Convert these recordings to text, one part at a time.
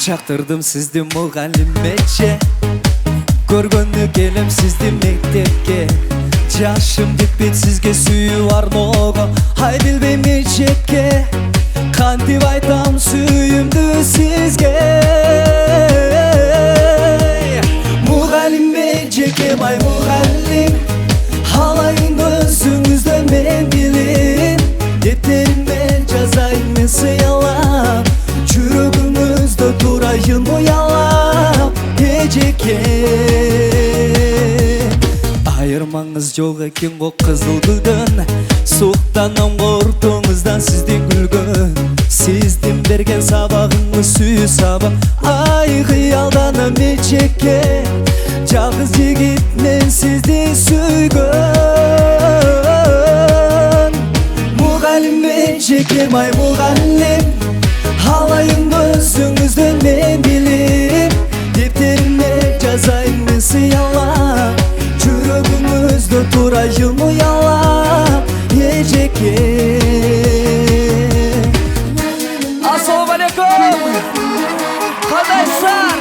Çaktırdım sizdi muğallimece, görgөнlük elem sizdi mektepke. Жашым жетпейт сизге сүйүү арноого, ай билбейм эчекке. Кантип айтам сүйүүмдү сизге. Мугалим эжекем, ай мугалим, алайын өзүңүздөн мен билин. Деттериме жазайын мен сыялап, жүрөгүңүздө турайын уялап. Эжеке айырмаңыз жок экен го кызыл гүлдөн, сууктан оңгортуңуздан сиздин күлгөн. Сиздин берген сабагыңыз сүйүү сабак, ай кыялданам эчекке. Жалгыз жигит мен сизди сүйгөн. Мугалим эчекем, ай мугалим, алайын өзүңүздөн мен билим. Дептериме жазайын мен сыялап, жүрөгүңүздө турайын уялап. Эжеке ассалому алейкум, кандайсыздар?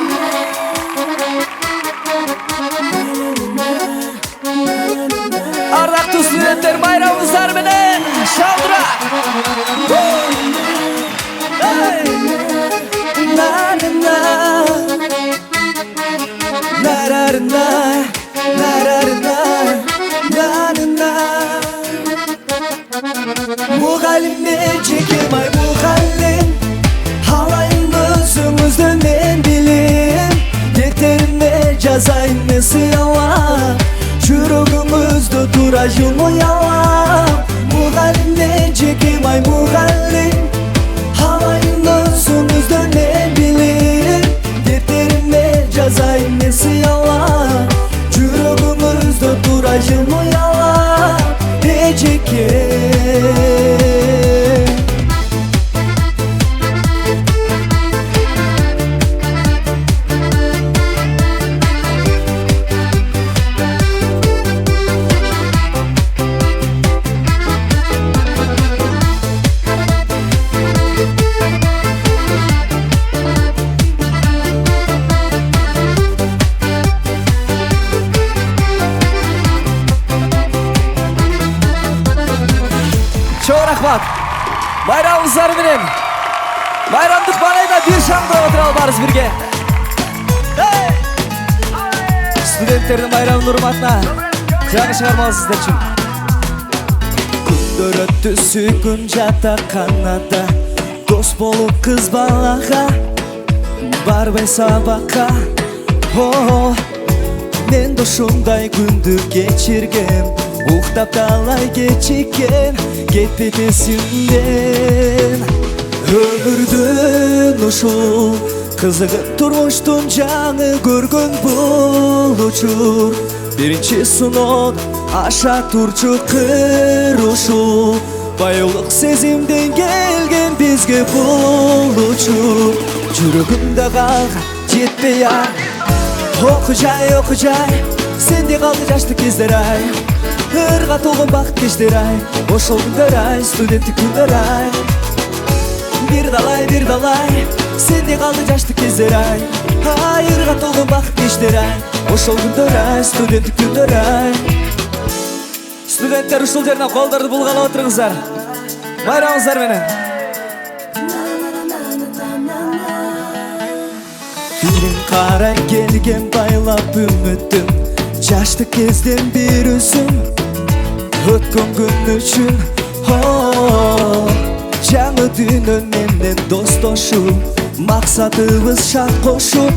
Ардактуу студенттер, байрамыңыздар менен шалдыра. Mugallim эжекем, ай мугалим, алайын өзүңүздөн мен билим. Деттериме жазайын мен сыялап, жүрөгүңүздө турайын уялап. Mugallim эжекем, ай мугалим, алайын өзүңүздөн мен билим. Деттериме жазайын мен сыялап, жүрөгүңүздө турайын уялап. Эжеке чоң рахмат. Байрамыңыздар менен байрамдык баанайда бир шаңда отура албарыз бирге. Студенттердин байрамынын урматына жаңы чыгармалы сиздер үчүн. Күндөр өттү сүйкүн жатаканада, дос болуп кыз балага, барбай сабакка. Мен да ушундай күндү кечиргем, уктап талай кечиккен, кетпейт эсимден. Өмүрдүн ушул кызыгып турмуштун жаңы көргөн бул учур. Биринчи сынок аша турчу кыр ушул, баюлук сезимден келген бизге бул учур. Жүрөгүмдө калган жетпей ай, окуу жай, сенде калды жаштык кездер ай. Ырга толгон бакыт кечтер ай, ошол күндөр ай, студенттик күндөр ай. Бир далай, сенде калды жаштык кездер ай. Ырга толгон бакыт кечтер ай, ошол күндөр ай, студенттик күндөр ай. Студенттер ушул жерден колдорду булгалап отуруңуздар. Байрамыңыздар менен. Бирин карай келген байлап үмүтүм, жаштык кезден бир үзүм, өткөн күн үчүн. Жаңы дүйнө менен достошуп, максатыбыз шарт кошуп,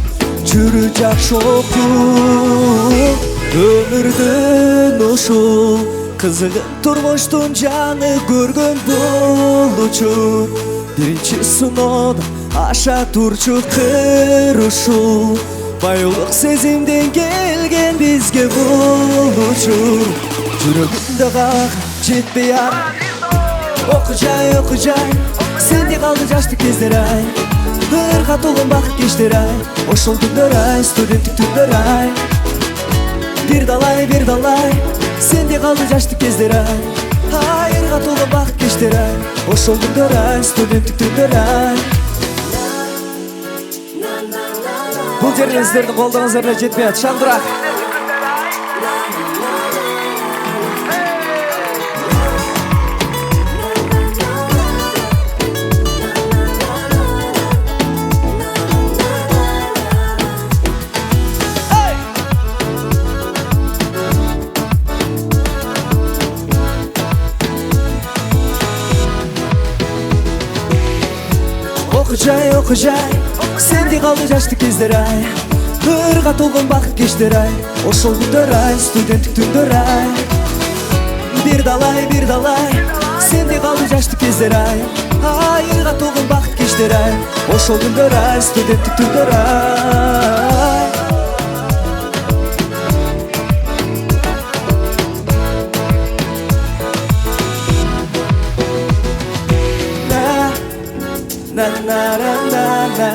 жүрү жакшы окуп. Өмүрдүн ушул кызыгып турмуштун жаңы көргөн бул учур. Биринчи сынок аша турчу кыр ушул, Bayılık sezimden gelgen bizge bul uçur. Жүрөгүмдө как жетпей ар. Окujay сенде калды жаштык кездер ай. Ырга толгон бакыт кештер ай. Ошол күндөр ай, студенттик түндөр ай. Бир далай сенде калды жаштык кездер ай. Ырга толгон бакыт кештер ай. Ошол күндөр ай, студенттик түндөр ай. Бул жерден сиздердин колдоруңуздар эле жетпей атат. Шаңдырак. Окujay сенде калды жаштык кездер ай. Ырга толгон бакыт кештер ай. Ошол күндөр ай, студенттик түндөр ай. Бир далай сенде калды жаштык кездер ай. Ырга толгон бакыт кештер ай. Ошол күндөр ай, студенттик түндөр ай. Na na na na na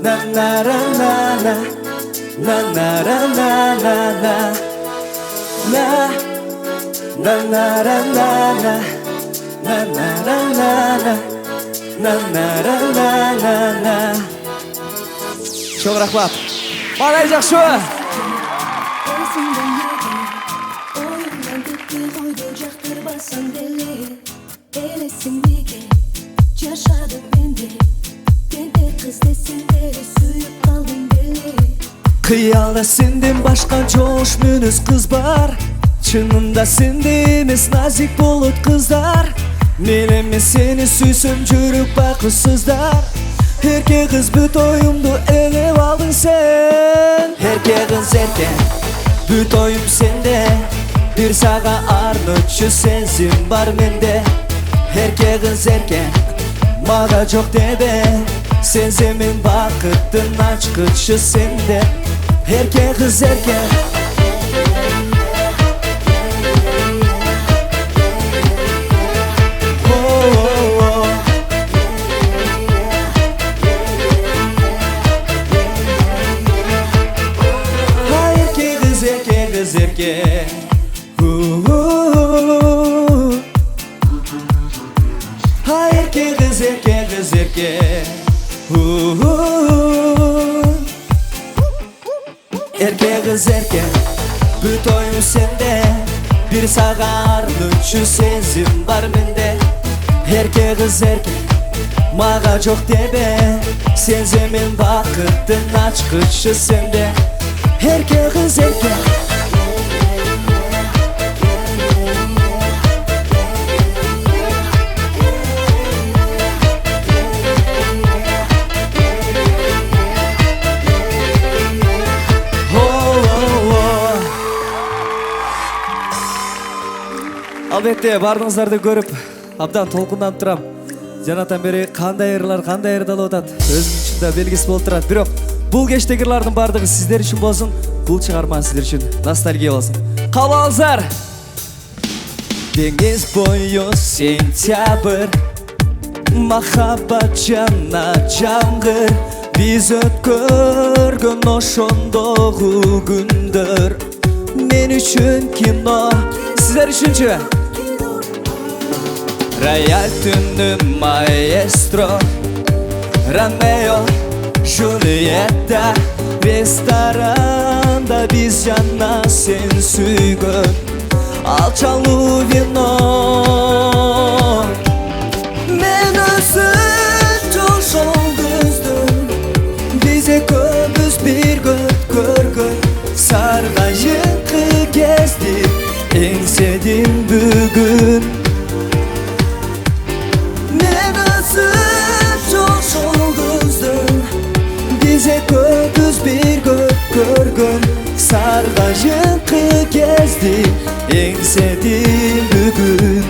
na na na na na na na na na na na na na. Çok rahmat. Bana жақсы. Kıyalda senden başka coş münüz kız var. Çınında sende emez nazik bulut kızlar. Meleme seni süysüm жүрүп bakışsızlar. Erkek kız büt oyumdu elep aldın sen. Erkek kız erken büt oyum sende. Bir sağa arnıçı sensin var mende. Erkek kız erken maga çok debe. Sen zemin bakıttın açkıçı sende. Erkek kız erken erkek ha erkek kız erkek erkek kız erkek büt oyun sende. Bir sağarlıçı sezim var mende. Erkek kız erkek maga çok debe. Sen zemin bakıttın açkıçı sende. Erkek kız erkek Албетте бардыңыздарды көрүп абдан толкунданып турам. Жанатан бери кандай ырлар кандай ырдалып атат өзүнүн ичинде белгиси болуп турат. Бирок бул кештеги ырлардын бардыгы сиздер үчүн болсун. Бул чыгарма сиздер үчүн ностальгия болсун. Кабыл алыңыздар. Деңиз бою сентябрь, махаббат жана жамгыр. Биз өткөргөн ошондогу күндөр мен үчүн кино, сиздер үчүнчү? Рояль түнү маэстро, Ромео, Джульетта. Ресторанда биз жана сен сүйгөн алчалуу вино. Мен өзүнчө ошол көздөн биз экөөбүз бир көт көргөн саргайыңкы кезди эңседим бүгүн. Мен өзүнчө ошол көздөн биз экөөбүз бир көт көргөн саргайыңкы кезди эңседим бүгүн.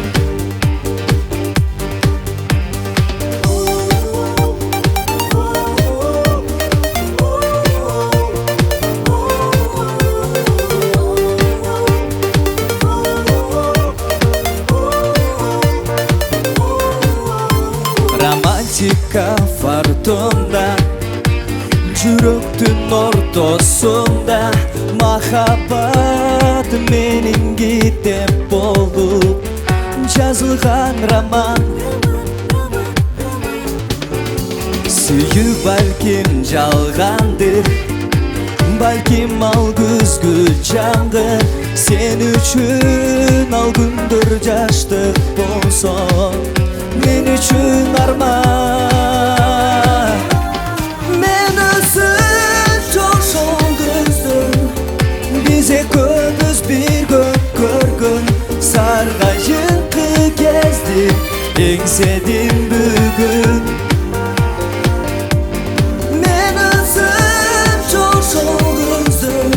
жүрөктүн ортосунда махаббат менин китеп болуп жазылган роман. Сүйүү балким жалгандыр, балким ал күзгү жангыр. Сен үчүн ал күндөр жаштык болсо, мен үчүн арман. Мен өзүн жошол көздөн, биз экөөбүз бир көк көргөн. Саргайыңкы кезди эңседим бүгүн. Мен өзүн жошол көздөн,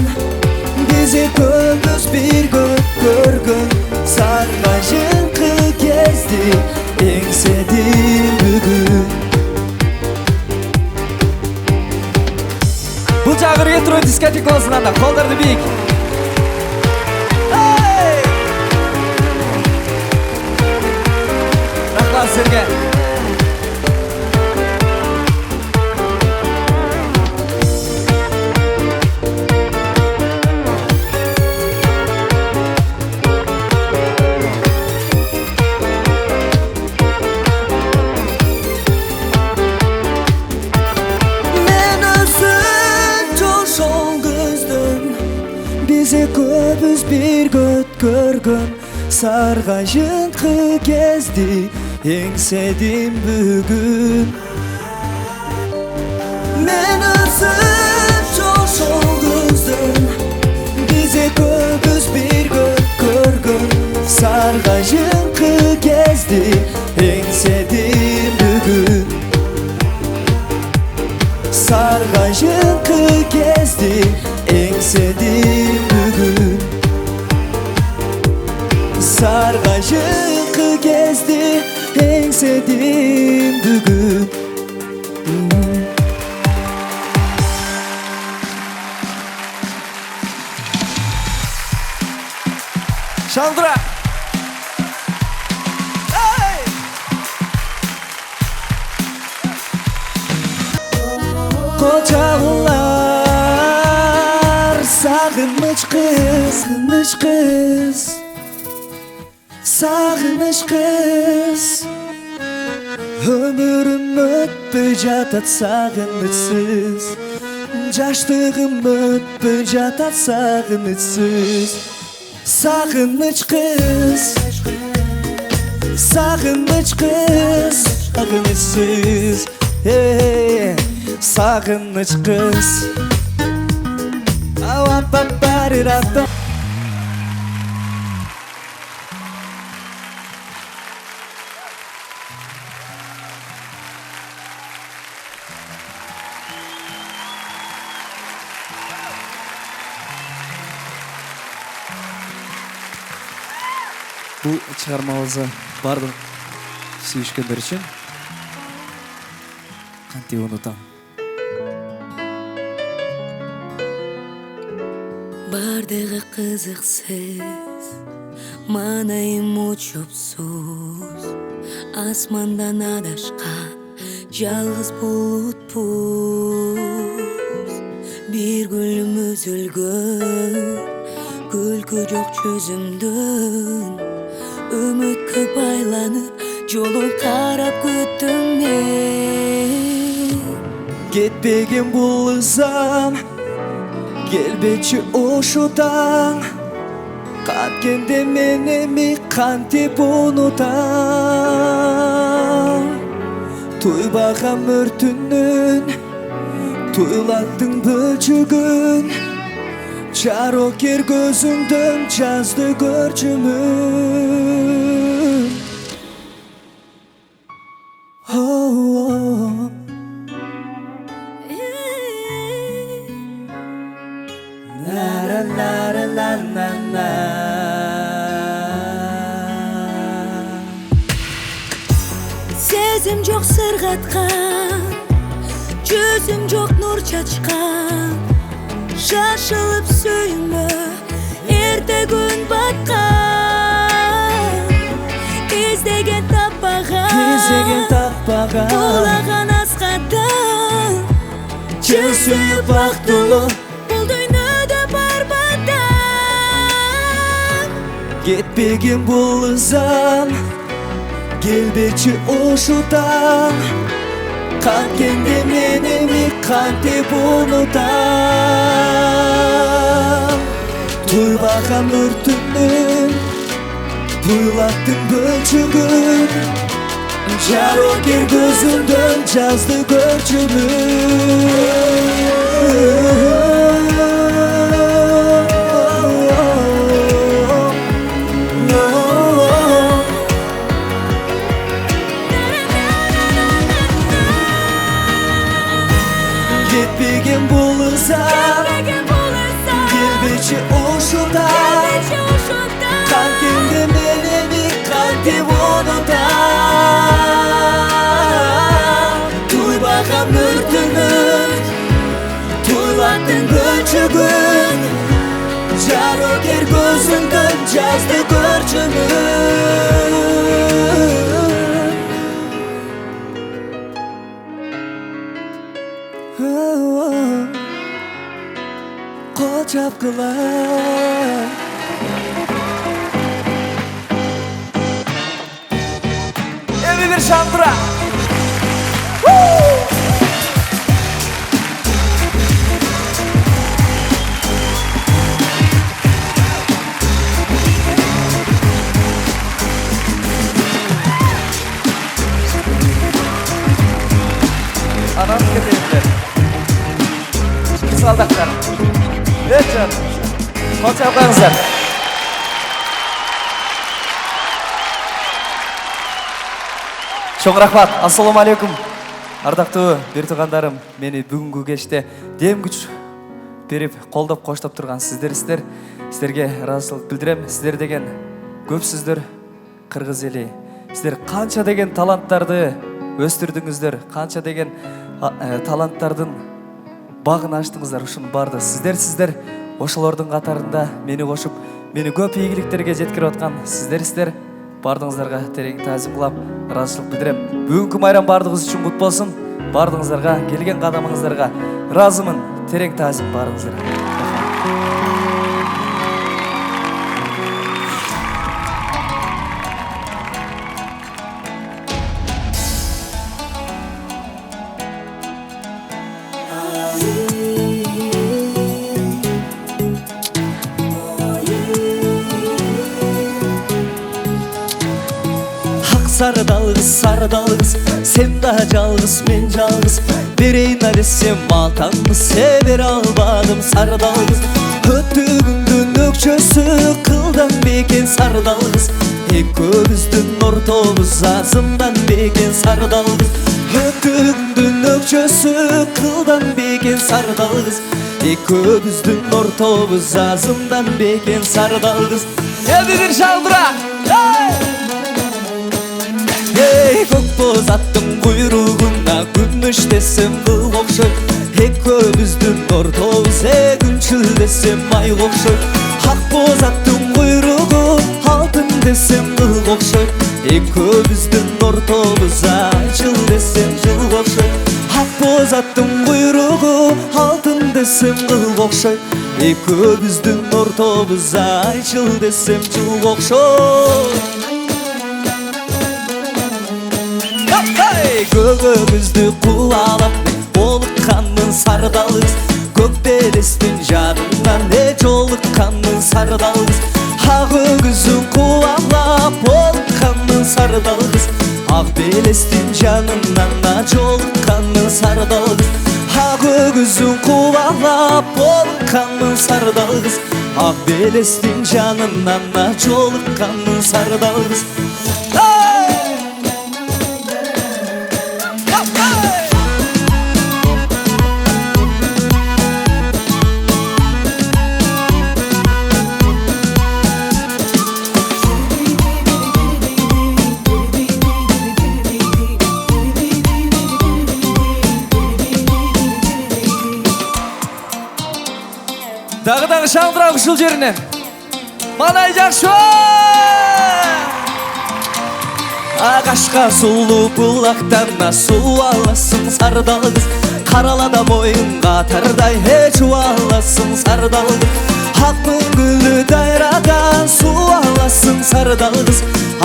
биз экөөбүз бир көк көргөн. Саргайыңкы кезди эңседим бүгүн. Бул жагы ретро дискотекасынан да колдорду бийик. Рахмат сизге. Biz ekөөбүз бир көт көргөн. Саргайыңкы кезди эңседим бүгүн. Мен өзүм жошол көздөн, биз экөөбүз бир көт көргөн. Саргайыңкы кезди эңседим бүгүн. Саргайыңкы кезди эңседим бүгүн. Саргайыңкы кезди эңседим бүгүн. Шандра Kocalar sağınmış kız, sağınmış kız, sağınmış kız. Ömürüm ötpü jatat sağınmışsız, jaştığım ötpü jatat sağınmışsız. Sağınmış kız, sağınmış kız, sağınmışsız. Hey, sağınmış kız. Bu çıkarmamızı bardық сүйүшкөндөр үчүн кантип унутам. Бардығы қызықсыз, манайым учупсуз, асмандан адашкан жалгыз булутпуз. Бир гүлүм үзүлгөн, күлкү жок жүзүмдөн, үмүткө байланып жолун карап күттүм мен. Кетпеген бул ызам, келбечи ушу таң. Каткенде мен эми кантип унутам. Туйбаган өртүнүн, туйлаттың бөлчүгүн. Жарокер көзүңдөн жазды көрчүмүн. Сезим жок сыргаткан, жүзүм жок нур чачкан. Шашылып сүймө, эрте күн баткан. Издеген таппаган, Издеген таппаган. Булаган аскадан, Сен сүйіп бақтылы Бұл дүйнөдө бар бадам кетпеген бұл ызам келбечи ушудан канткенде менеми кантип унутам туйбаган өртүнүн туйлаттың бөлчүгүн жарокер көзүмдөн жазды кетпеген бұл ызам келбечи ушудан канткенде менеми кантип унутам туйбаган өртүнүн туйлаттың бөлчүгүн жарокер көзүңдөн жазды көрчүмүн Kol çapkılar Evi bir şandıra Anam keteyimler Kısaldaklar Evet canım Kol çapkılarınızlar Чоң рахмат. Ассаламу алейкум. Ардактуу бир туугандарым, мени бүгүнкү кечте дем күч берип, колдоп, коштоп турган сиздерсиздер. Сиздерге ыраазычылык билдирем. Сиздер деген көпсүздөр, кыргыз эли. Сиздер канча деген таланттарды өстүрдүңүздөр, канча деген таланттардын багын ачтыңыздар. Ушунун баардыгы сиздер. Ошолордун катарында мени кошуп, мени көп ийгиликтерге жеткирип аткан сиздерсиздер. Бардыңыздарга терең таазим кылам, ыраазычылык билдирем. Бүгүнкү майрам бардыгыбыз үчүн кут болсун. Бардыңыздарга, келген кадамыңыздарга ыраазымын. Терең таазим бардыңыздарга. Sarı dalgız, sen daha жалгыз, мен жалгыз. Берейин десем малтаңды себер албадым сары далгыз. Өтүгүңдүн өкчөсү кылдан бекен сары далгыз. Экөөбүздүн ортобуз азымдан бекен сары далгыз. Өтүгүңдүн өкчөсү кылдан бекен сары далгыз. Экөөбүздүн ортобуз азымдан бекен сары далгыз. Эми бир шалдыра! Көк боз аттың куйругуна күмүш десем кыл окшойт. Экөөбүздүн ортобуз күнчүл десем ай окшойт. Ак боз аттың куйругу алтын десем кыл окшойт. Экөөбүздүн ортобуз айчыл десем жыл окшойт. Ак боз аттың куйругу алтын десем кыл окшойт. Экөөбүздүн ортобуз айчыл десем жыл окшойт. Көгөбүздү кубалап болуккандын сары далгыз. Көк белестин жадынан жолуккандын сары далгыз. Ак өгүзүн кубалап болуккандын сары далгыз. Ак белестин жанынан жолуккандын сары далгыз. Ак өгүзүн кубалап болуккандын сары далгыз. Ак белестин жанынан жолуккандын сары далгыз. Дагы шаңдырак ушул жеринен. Манай жакшы. Агашка сулуу булактан суу аласың сары далгыз. Karalada boyun katarday hiç ualasın sardal kız. Hakkın gülü dayradan su alasın sardal kız.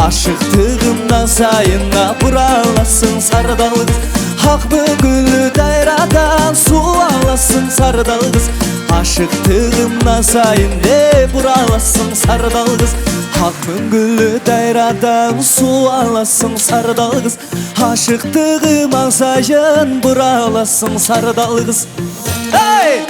Aşıktığımdan sayına buralasın sardal kız. Hakkın gülü dayradan su alasın sardal kız. Aşıktığımdan sayında buralasın sardal kız. Hakkın gülü dayradan su alasın sardal kız. Aşıktığıma sayın buralasın sardal kız. Hey!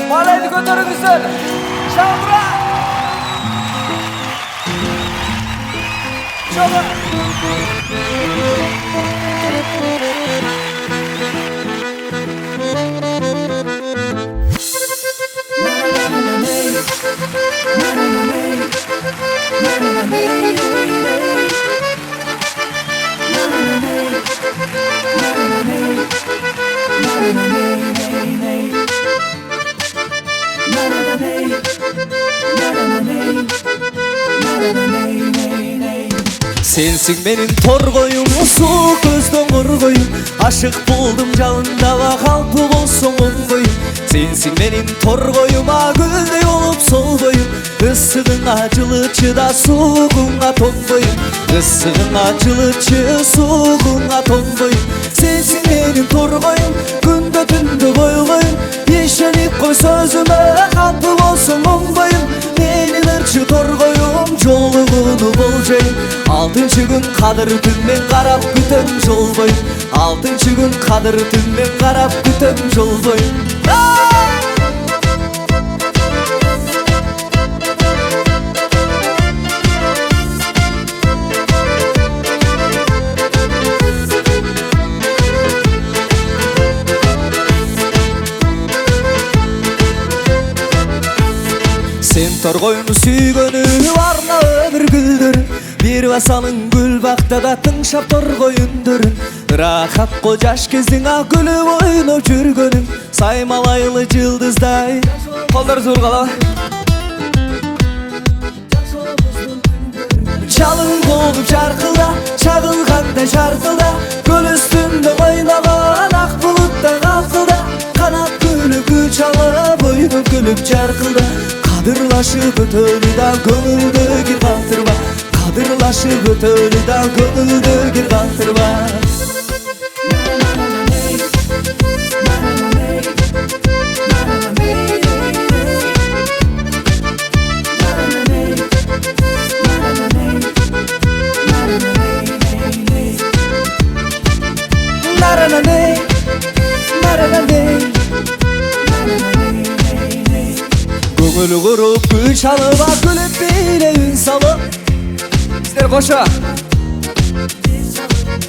Malaydı götürünüzler. Şamra. Şamra. Sensin benim torgoyum, su gözden orgoyum. Aşık buldum canında ve kalpı olsun ongoyum. Sensin benim torgoyuma gülde olup sol boyum. Isığın acılı çıda soğuğuna tomboyum. Isığın acılı çı soğuğuna tomboyum. Sensin benim torgoyum, günde tünde boygoyum. Yeşelik koy sözüme kalpı olsun ongoyum. Benim ırçı torgoyum, joluğunu bolcayım. Altıncı gün kadır tünmen karap kütem jol boyum. Altıncı gün kadır tünmen karap kütem jol boyum. Sen torgoyunu süygönü varna ömür güldürün. Bir vasalın gül baktada tınşap torgoyundurun. Rahat kocaş kezdin gülüp oynop жүргөнүң. Saymalaylı yıldızday. Kolları zurgala. Çalın boğup şarkıda, çağılganda şarkıda. Göl üstünde oynagan ak bulutta kalkıda. Kanat gülü gül çalıp oynop gülüp şarkıda. Kadırlaşıp ötölü da gönülde gir batırma. Kadırlaşıp ötölü da gönülde gir batırma. Gönül kurup gül çalıp gülüp bile ün salıp. Sizler koşa.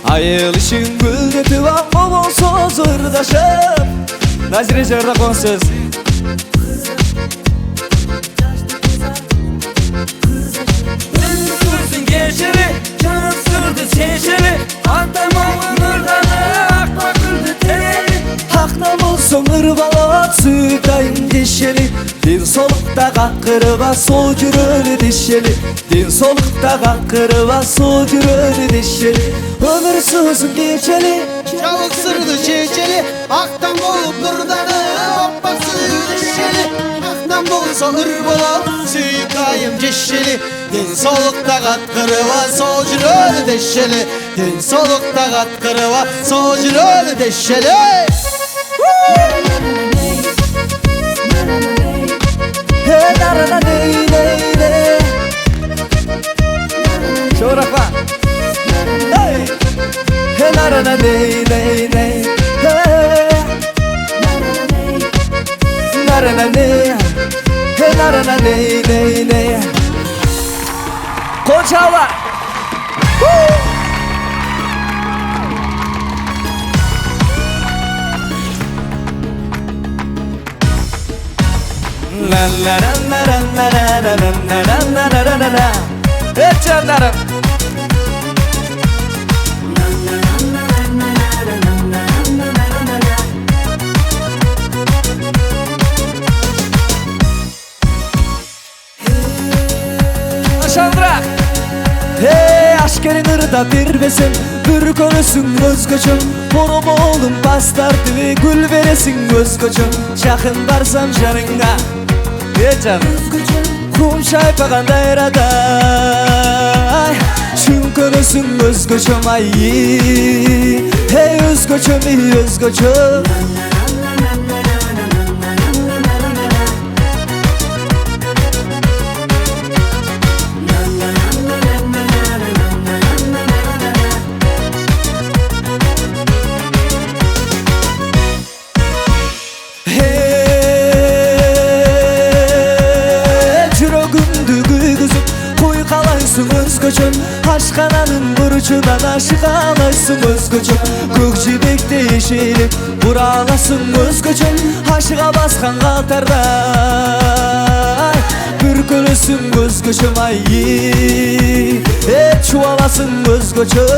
Ayılışın gül getip babam söz ırdaşıp. Nazire Cerda konsöz. Öldürsün geçeri, canım sürdü seçeri. Antamamın ırdanı, akla güldü tereri. Haknam olsun ırbalat sütayın dişeli. Din solukta kakkırıva sol жүрөлü dişeli. Din solukta kakkırıva sol жүрөлü dişeli. Ömür sözün geçeli. Çabuk sırdı çeçeli, aktan bolup nurdanı, oppak suyu dişeli. Aktan bolsa ırbola, suyu kayım ceşeli. Din solukta katkırıva, sol жүрөлü deşeli. Din solukta katkırıva, sol жүрөлü deşeli. Hey narana ney ney ney. Çorak var. Hey. Hey narana ney ney ney. Hey. Narana ney. Hey narana ney ney ney. Koçava. La la la la la la la la la la la la la. Evet canlarım. Aşandıra. Hey aşkerin ırda bir besin, bir konusun özgöçüm. Borum oğlum bastardı ve gül veresin özgöçüm. Жақын барсам жаныңа, canım. Kum çaypağanda eraday, çün konusun özgöçüm ay. Hey özgöçüm, özgöçüm. Özgöçüm, aşkananın burçundan aşık alaysın özgöçüm. Көк жібекте ешелеп бұраласың özgöçüm. Aşığa басқан қалтарда бір көресің özgöçüm ay. Çuvalasың özgöçüm.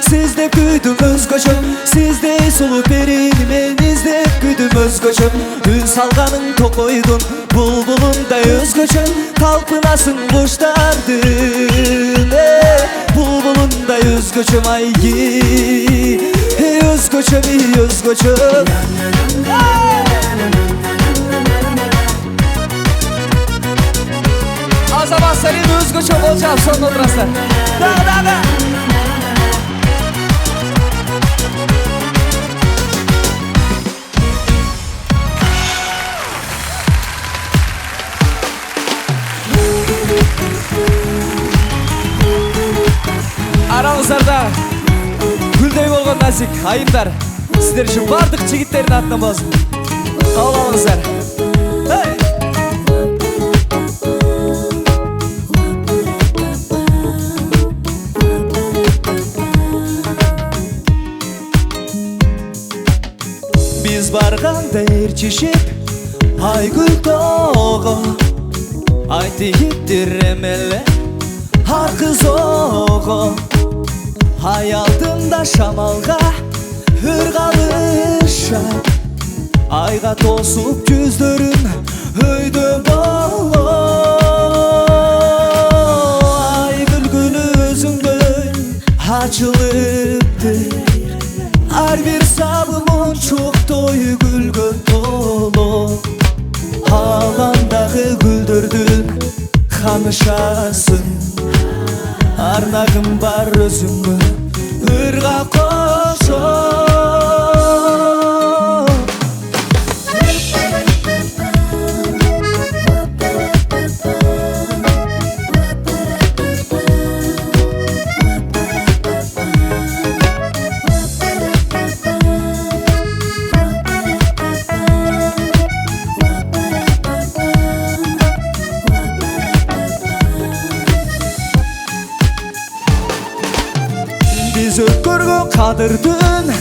Sizde büyüdüm özgöçüm, sizde sulu perini men izlep güdüm özgöçüm. Ün salganın tokoydun, bulbulunday özgöçüm. Talpınasın kuşlardın, bulbulunday özgöçüm ay. Özgöçüm, özgöçüm. Azamat senin özgöçüm olacağım son oturasın. Da. Aramızlarda gülдей болған нәзік айымдар сіздер үшін бардық жігіттердің атынан болсын. Қабыл алыңыздар. Biz барғанда ерчешіп айгүл тоғы айтып тиремеле ар қыз оғы. Ay altında şamalga hırgalışa, ayga tosup cüzdörün öydü bağlı. Ay gülgün özüngöy açılıptı, her bir sabımın çok toyu gülgün dolu. Halandağı güldürdün kanışasın, arnağım var özüngö ırga koşup. Biz ötkürgü kadırdın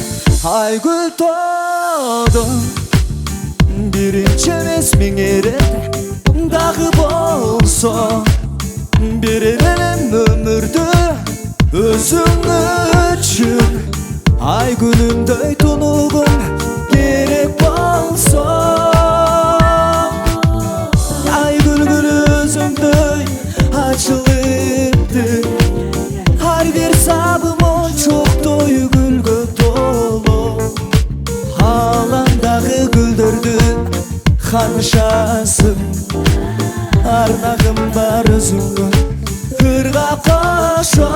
aygül toğdun. Birinci resmin eret dağı bolsa, bir elem ömürdü özün üçün. Aygülümdöy tunuğum gerek bolsa, aygül gül özümdöy açılıptı, her bir sabım çok doyu gülgü dolu. Halandağı güldürdün kanışasın, arnağım var бар өзүңө ырга кошо.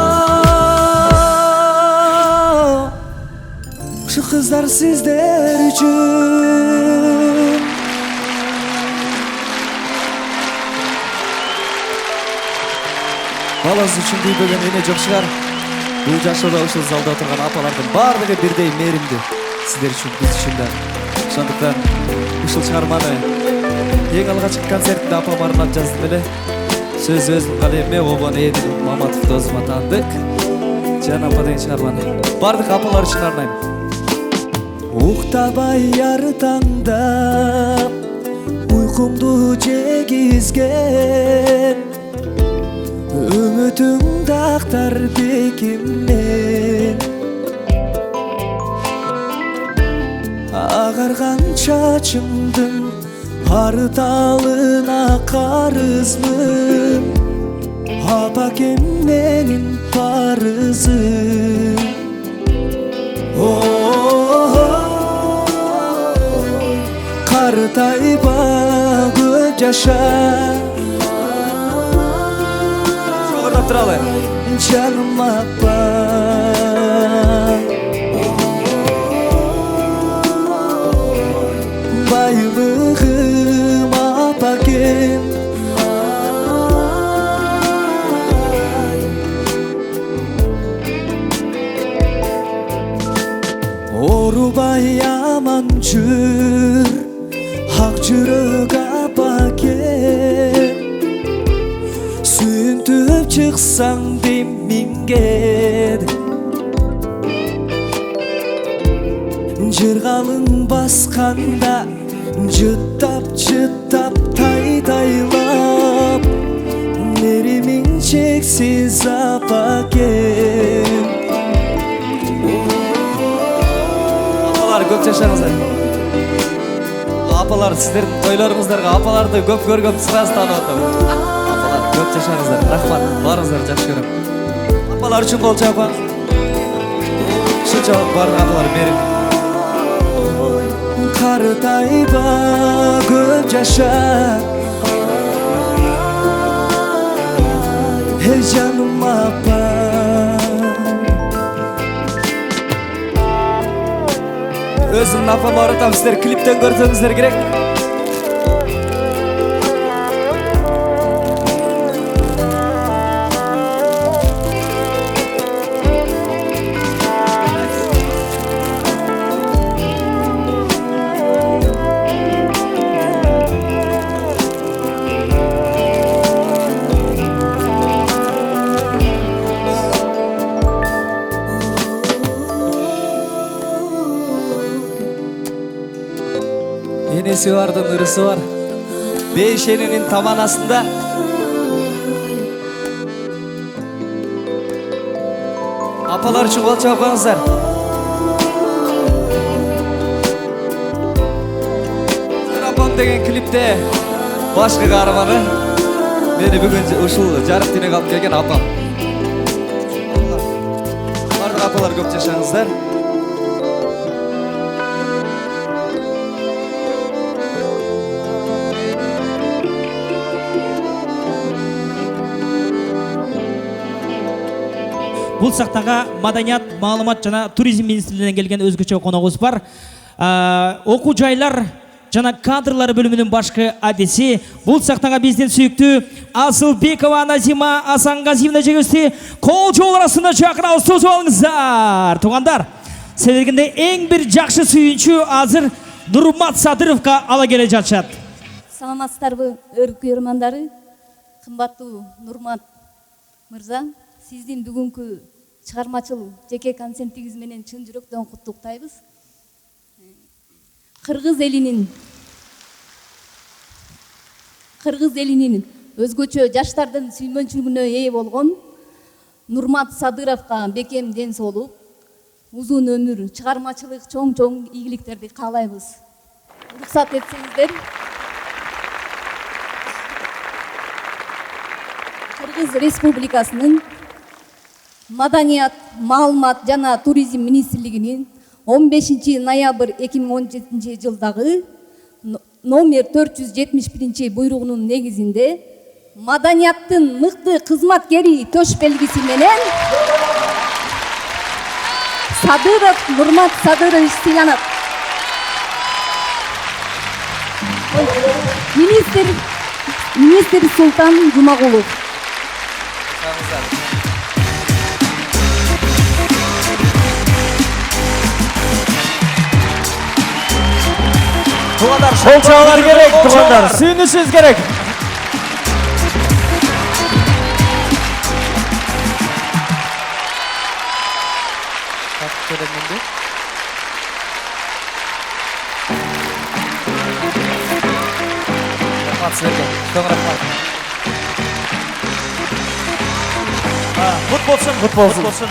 Şu kızlar sizler için. Баласы үшін күйбөгөн эне жок шығар. Бул жашоодо ушул залда отурган апалардын баардыгы бирдей мээримдүү. Сиздер үчүн, биз үчүн да. Ошондуктан ушул чыгарманы эң алгачкы концертимде апама арнап жаздым эле. Сөз өзүмдүн калемиме Обон Эдил Маматовду өзүмө таандык. Жан апа деген чыгарманы баардык апалар үчүн арнайм. Уктабай ар таңда уйкумду жегизген үмүтүң дактар бекиммен агарган чачымдын арталына карызмын апакем менин парызым. Картайба көп жаша жогорулап туралы жаным апа. Байлыгым апакем орубай аман жүр ак жүрөк апакем. Сүйүнтүп чыксаң дейм минген жыргалың басканда жыттап тайтайлап меримиң чексиз апакем. Апалар көп жашаңыздар. Апалар сиздердин тойлоруңуздарга апаларды көп көргөм сырасы таанып атам. Апалар көп жашаңыздар. Рахмат. Баарыңыздарды жакшы көрөм. Апалар үчүн кол чапаңыз. Ушунча баардык апалар мээрим. Картайба көп жаша жаным апа. Өзімнің апама оратам, сіздер клиптен көрсеңіздер керек. Enesi bardın ırısı var. Beş eninin tamanasında. Apalar için kol çapağınızlar. Apam degen klipte başka kahramanı beni bugün uşul jarık dine kalıp kelgen apam. Bardıq apalar көп жашаңыздар. Бұл сақтаға маданият, маалымат жана туризм министрлігінен келген өзгөчө коногубуз бар. Окуу жайлар жана кадрлар бөлүмүнүн башкы адеси. Бұл сақтаға биздин сүйүктүү Асылбекова Назима Асанғазиевна жегісті кол жол арасында чакырабыз, созуп алыңыздар. Туғандар, силерге эң бир жакшы сүйүнчү азыр Нурмат Садыровга ала келе жатышат. Саламатсыздарбы, көрөрмандары? Кымбаттуу Нурмат мырза, сиздин бүгүнкү чыгармачыл жеке концертиңиз менен чын жүрөктөн куттуктайбыз. Кыргыз элинин өзгөчө жаштардын сүймөнчүлүгүнө ээ болгон Нурмат Садыровго бекем ден соолук, узун өмүр, чыгармачылык, чоң ийгиликтерди каалайбыз. Уруксат этсеңиздер. Кыргыз Республикасынын Маданият, маалымат жана туризм министрлигинин 15 ноябрь 2017 жылдагы номер 471 буйругунун негизинде маданияттын мыкты кызматкери төш белгиси менен Садыров Нурмат Садырович сыйланат. Министр Султан Жумагулов. Қол чағалар керек, туғандар, сүйінішіңіз керек. Құт болсын.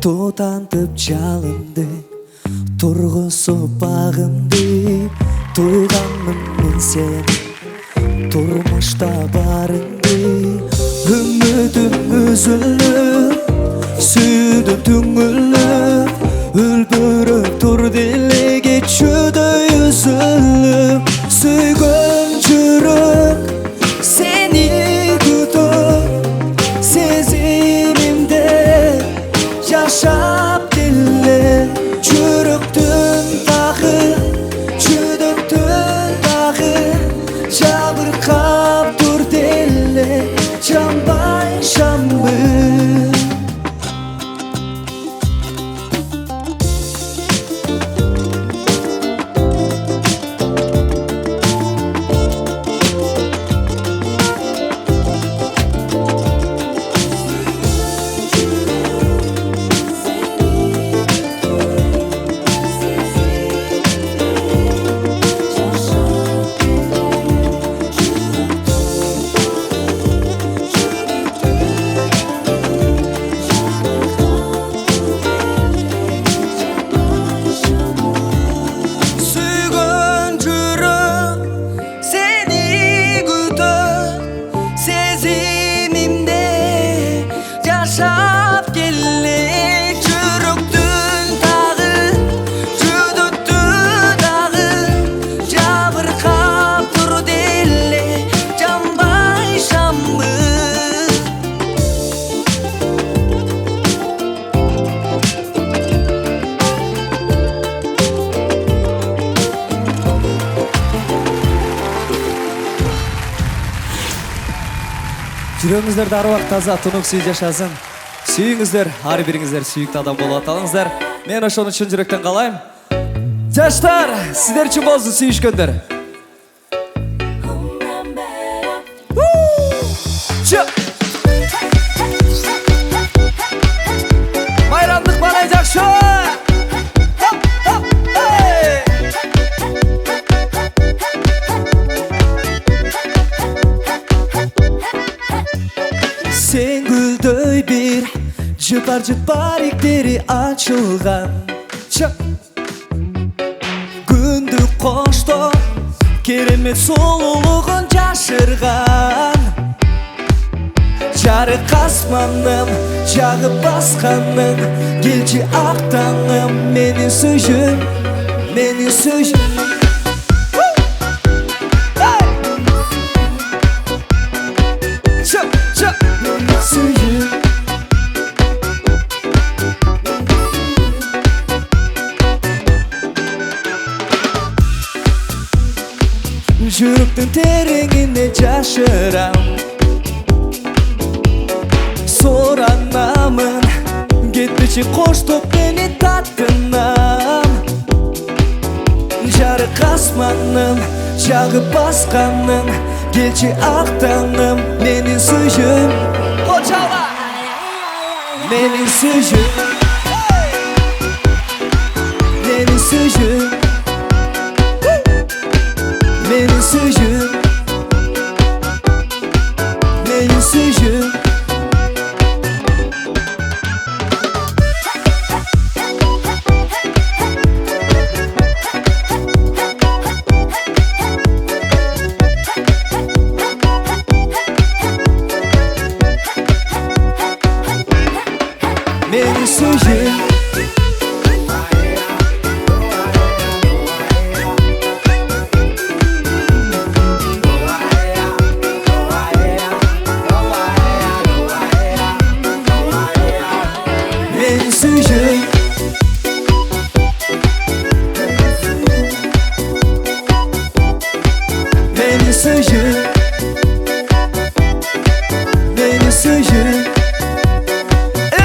Тұтантып жалынды, тұрғызып бағымды, тойғанмын мен сені, тұрмышта барыңды. Үмітім үзіліп, сүйдім түңіліп, үлбіріп тұр делеге чөдөй үзіліп. Сүйгөн жүрек сені күтіп, сезімімде жашап келе, жүректің тағы, жүректің тағы, жабырқап тұр деле, жанбай жанбы. Жүрегіңіздерді аруақ таза, тұнық сүй жашасын. Сүйіңіздер, ары біріңіздер сүйікті адам болып аталыңыздар. Мен ошоны шын жүректен қалайым. Жаштар, сіздер үшін болсын сүйішкендер. Майрандық балай жақшы! Sen gülдөй bir жыпар иктери ачылган. Күндү коштоп керемет сұлулығын жашырған. Жарық асманым жағып басқаным, келші ақтаным, мені сүйшім, мені сүйшім. Жүректің тереңіне жашырам, соранамын, кетпеші қоштоп мені таттынам. Жарық асманым жағып басқаным, Келчи актаңым менин сүйүм Кочала менин сүйүм Менин сүйүм Менин suyum Benim suyum Benim suyum Benim suyum Benim suyum Benim suyum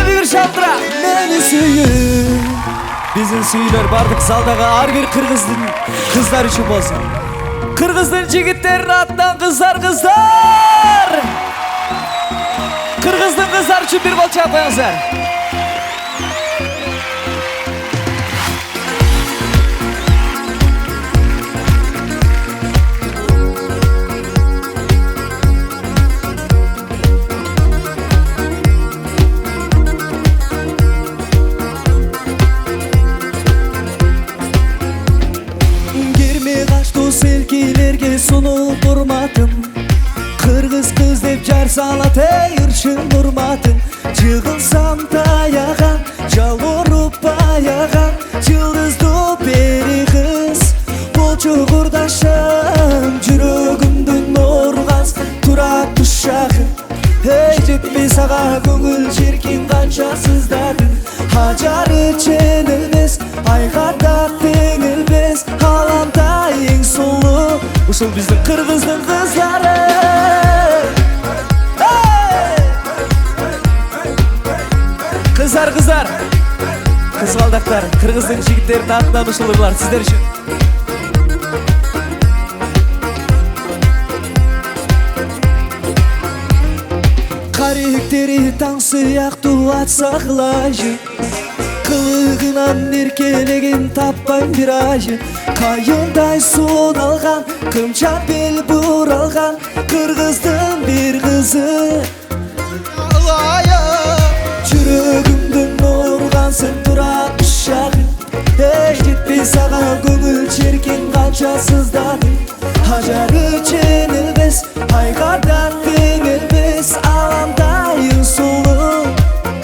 Bir şaltıra Benim suyum Bizim suylar bardık zaldaga ar bir kırgızdın kızlar için bolsun Kırgızdın jigitlerin attan kızlar Kırgızdın kızlar için bir bol çapayınızlar Selkilerge sunu durmadım Kırgız kız dep jar salat ırçın durmadım Jığılsam tayağan жалбырып баяган Жылдызды бери кыз болчу курдашым Жүрөгүмдүн оргаз турат ушагы Эй жетпей сага көңүл жеркин канча сыздадым Ажары ченелбес айга да теңелбес Аламда эң сулуу ушул биздин кыргыздын кыздары Kızlar Kızgaldaklar Kırgızdın jigitlerinin atынан ушулар сиздер үчүн Каректери таң сыяктуу атса кылайы Кылыгынан эркелеген таппайм бир айы Кайындай суун алган кымча бел буралган Кыргыздын бир кызы Жүрөгүмдүн органсың турат ушагы Эй жетпей сага көңүл черкин канча сыздады Ажары ченелбес айга да теңелбес Аламдайын сулуу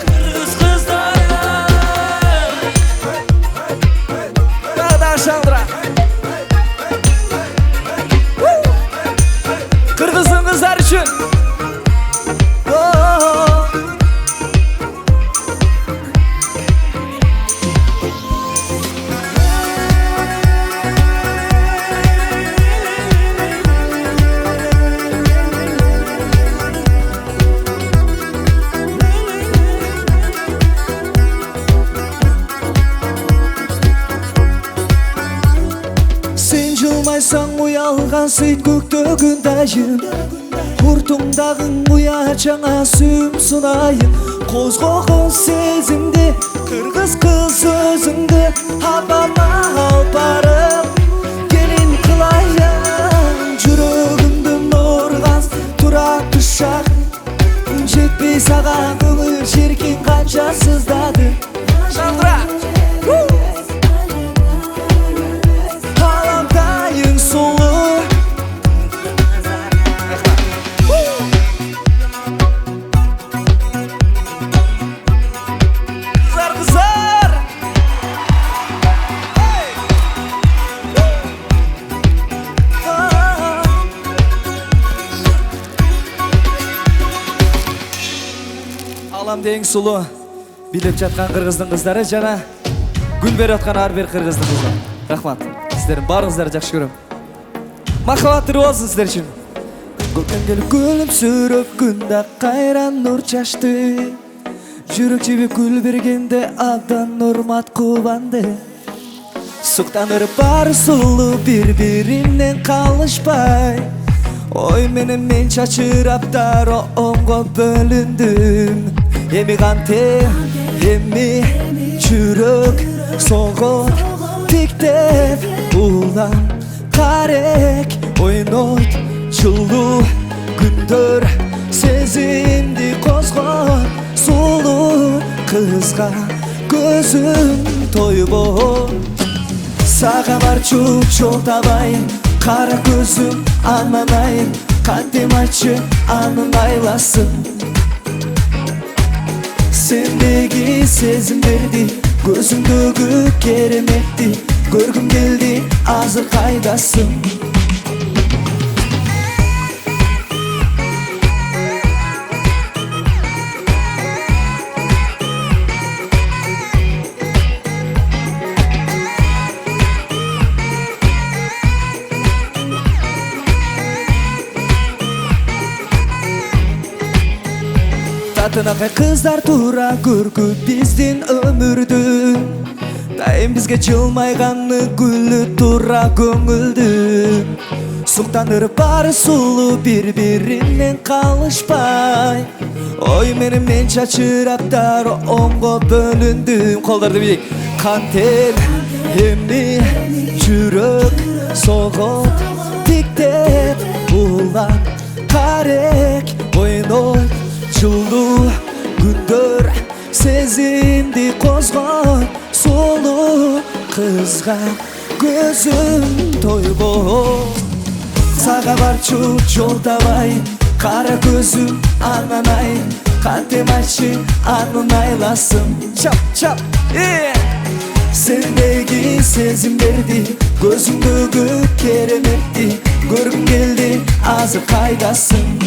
кыргыз кыздары Дагы шаңдыра Кыргыздын кыздары үчүн Жылмайсаң уялган сыйт көктөгүн дайын Уртуңдагың уя жаңа сүйүм сунайын Козгогон сезимди кыргыз кыз өзүңдү Апама алып барып келин кылайын Жүрөгүмдүн орган турат ушагы Жетпей сага көңүл жеркин канча сыздады Шандра Аламда эң сулуу билеп жаткан кыргыздын кыздары жана гүл берип аткан ар бир кыргыздын кызы. Рахмат. Сиздердин баарыңыздарды жакшы көрөм. Махабаттуу болсун сиздер үчүн. Көктем келип күлүмсүрөп күндө кайран нур чачты. Жүрөк жебип гүл бергенде абдан урмат кубанды. Суктаныр бар сулуу бири-биринен калышпай. Ой менен мен чачырап дароо оңго бөлүндүм. Эми канте, эми жүрөк согот тиктеп улам карек ойнойт жылуу күндөр сезимди козгойт сулуу кызга көзүм тойбойт. Сага барчу жол табайын, кара көзүм ананайын, кантем айтчы анын айласын. Сендеги сезимдерди, көзүңдөгү кереметти көргүм келди, азыр кайдасың? Татынакай кыздар тура көргүп биздин өмүрдү, дайым бизге жылмайганы гүлү тура көңүлдү. Суктандырып баары сулуу бири-биринен калышпай. Ой менен мен чачырап дароо оңго бөлүндүм. Колдорду бийик. Кантем эми жүрөк согот тиктеп улам карек ойнойт жылуу күндөр сезимди козгойт сулуу кызга көзүм тойбойт. Сага барчу жол табайын, кара көзүм ананайын, кантем айтчы анын айласын. Чап Сендеги сезимдерди, көзүңдөгү кереметти көргүм келди, азыр кайдасың?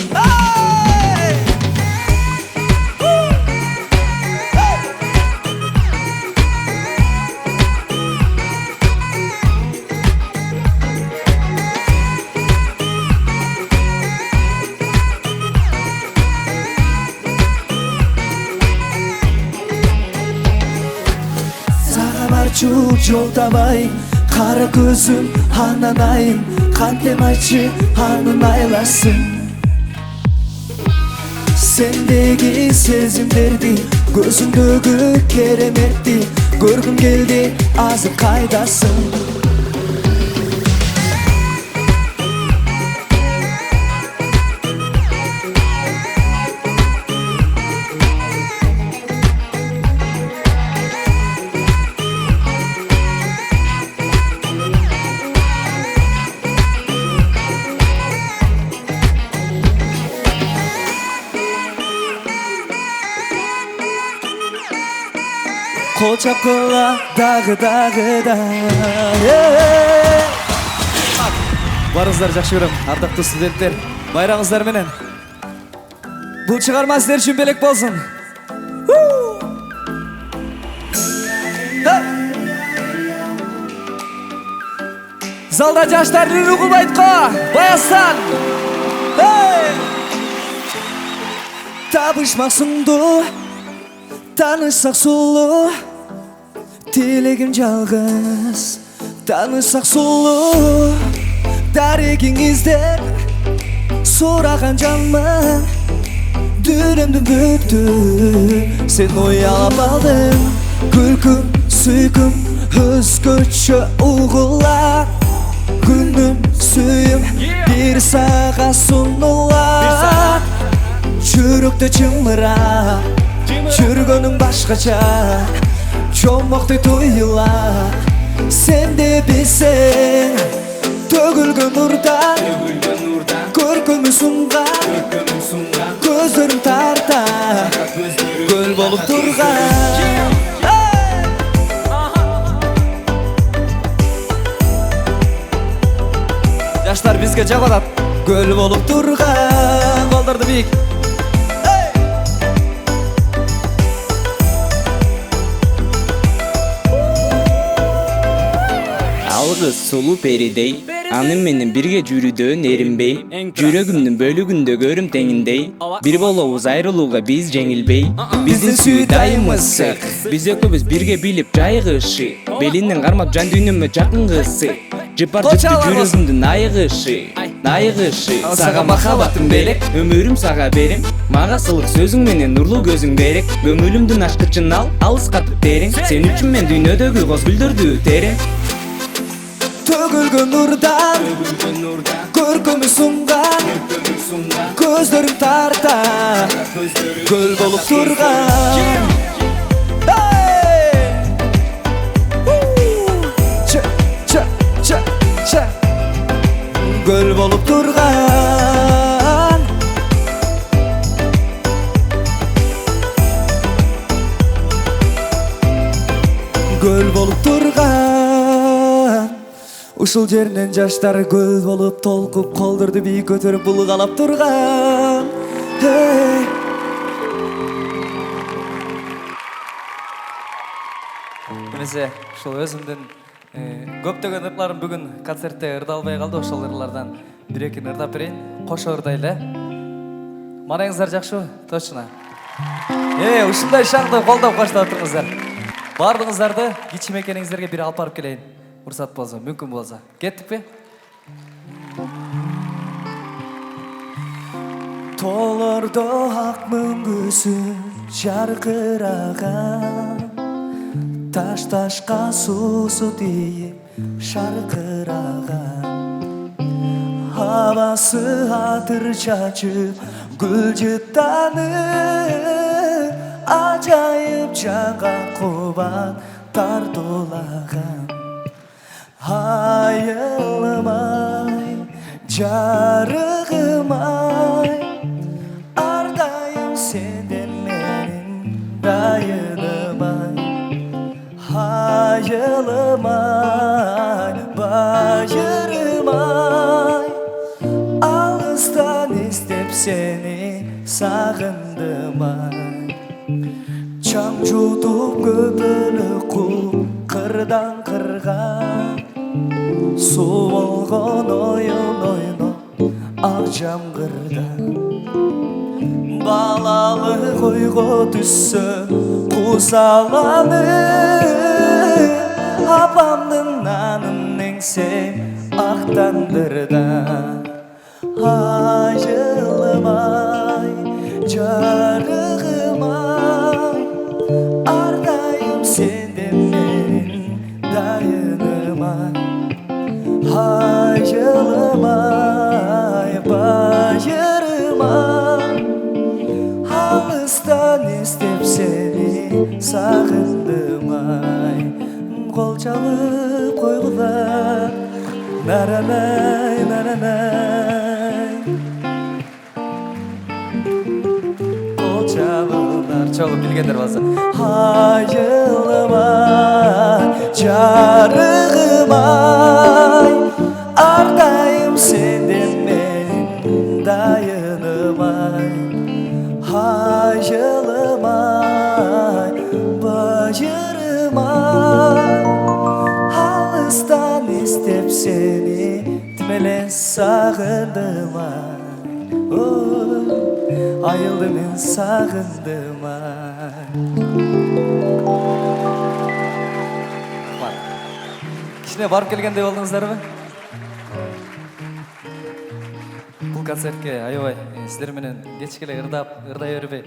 Жол табайын, кара көзүм ананайын, кантем айтчы анын айласын. Сендеги сезимдерди, көзүңдөгү кереметти көргүм келди, азыр кайдасың? Кол чапкыла дагы да. Барыңыздар жакшы көрөм, ардактуу студенттер. Байраңыздар менен. Бул чыгарма силер үчүн белек болсун. Залда жаштардын руху байткы, Баястан. Табышмак сунду, танышсак сулуу, тилегим жалгыз. Танышсак сулуу, дарегиң издеп сураган жанмын. Дүрөмдүн бүттү, сен уялап алдың. Күлкүм, сүйкүм, өзгөчө угулар. Күнүм, сүйүм, бир сага сунулар. Жүрөктө чымырап, жүргөнүң башкача, чомоктой туюлар. Сен де билсең, төгүлгөн нурдан, көркөмү сунган, көздөрүм тарта, көл болуп турган. Жаштар бизге жак атат, көл болуп турган. Колдорду бийик. Алгыз сулуу перидей, анын менен бирге жүрүүдөн эринбей, жүрөгүмдүн бөлүгүндө көрүм теңиндей. Бир болобуз айрылууга биз жеңилбей, биздин сүйүү дайым ысык. Биз экөөбүз бирге билип жайгышы, белинден кармап жан дүйнөмө жакын кызы. жыпар жыпты жүрөгүмдүн айыгышы сага махабатым белек өмүрүм сага берем мага сылык сөзүң менен нурлуу көзүң берек көңүлүмдүн ачкычын алыс катып терең сен үчүн мен дүйнөдөгү коз гүлдөрдү терең төгүлгөн нурдан көркөмү сунган көздөрүң тарта көл болуп турган гүл болуп турган гүл болуп турган ушул жеринен жаштар гүл болуп толкуп колдорду бийик көтөрүп булгалап турган Эмесе ушул өзүмдүн көптөгөн ырларым бүгүн концертте ырдалбай калды. Ошол ырлардан бир-экини ырдап берейин. Кошо ырдайлы. Маңыңыздар жакшыбы? Точно. Ушундай шаңды колдоп коштоп туруңуздар. Бардыгыңыздарды кичи мекениңиздерге бир алып барып келейин. Уруксат болсо, мүмкүн болсо. Кеттикпи? Толордо ак мөңгүсү жаркыраган таш-ташка суусу тийип шаркыраган абасы атыр чачып гүл жыттанып ажайып жанга кубат тартуулаган айылмай жарыгымай ардайым сенден менин дайынымай айылмай байырмай алыстан эстеп сени сагындымай чаң жутуп көпөлүк кууп кырдан кырга суу болгон оюн ойноп ак жамгырда балалык ойго түссө кусаланып апамдын нанын эңсем ак тандырда айылмай жарыгымай ардайым сенден менин дайынымай айылмай байырмай алыстан эстеп сени сагындымай кол чалып койгула наранай наранай кол чабыңдар чогуу билгендер болсо. айылмай жарыгымай ардайым сенден менин дайынымай айылмай байырмай алыстан эстеп сени тим эле сагындымай айылды мен сагындымай Кичине барып келгендей болдуңуздарбы? Бул концертке аябай сиздер менен кечке эле ырдай бербей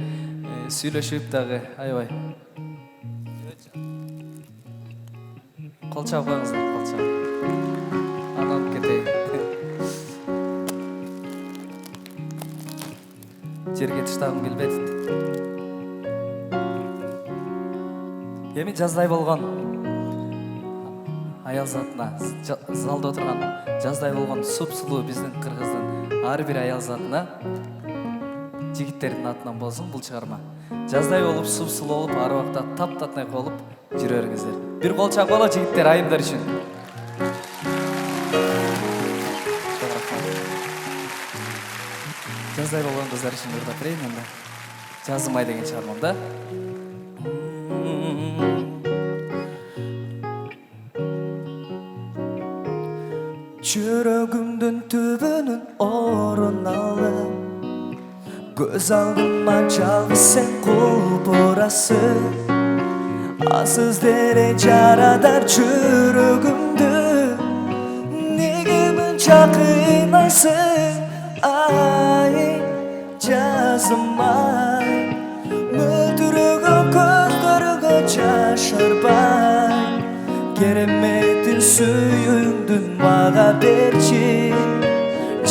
сүйлөшүп дагы аябай. Кол чабып коюңуздар, кол чабып. Анан кетейин. Жерге таштагым келбеди. Эми жаздай болгон аял затына, залда отурган жаздай болгон суп-сулуу биздин кыргыздын ар бир аял затына жигиттердин атынан болсун бул чыгарма. Жаздай болуп, суп-сулуу болуп, ар убакта таптатнай болуп жүрө бериңиздер. Бир кол чапкыла жигиттер айымдар үчүн. Жаздай болгон кыздар үчүн ырдап берейин анда. Жазымай деген чыгармамда. жүрөгүмдүн түбүнүн орун алып көз алдыма жалгыз сен кулпурасың асыз дере жарадар жүрөгүмдү қанша қинайсың ай жазым-ай мөлдіреген көздеріңе жаш арбай кереметтің сүйіңді маға берші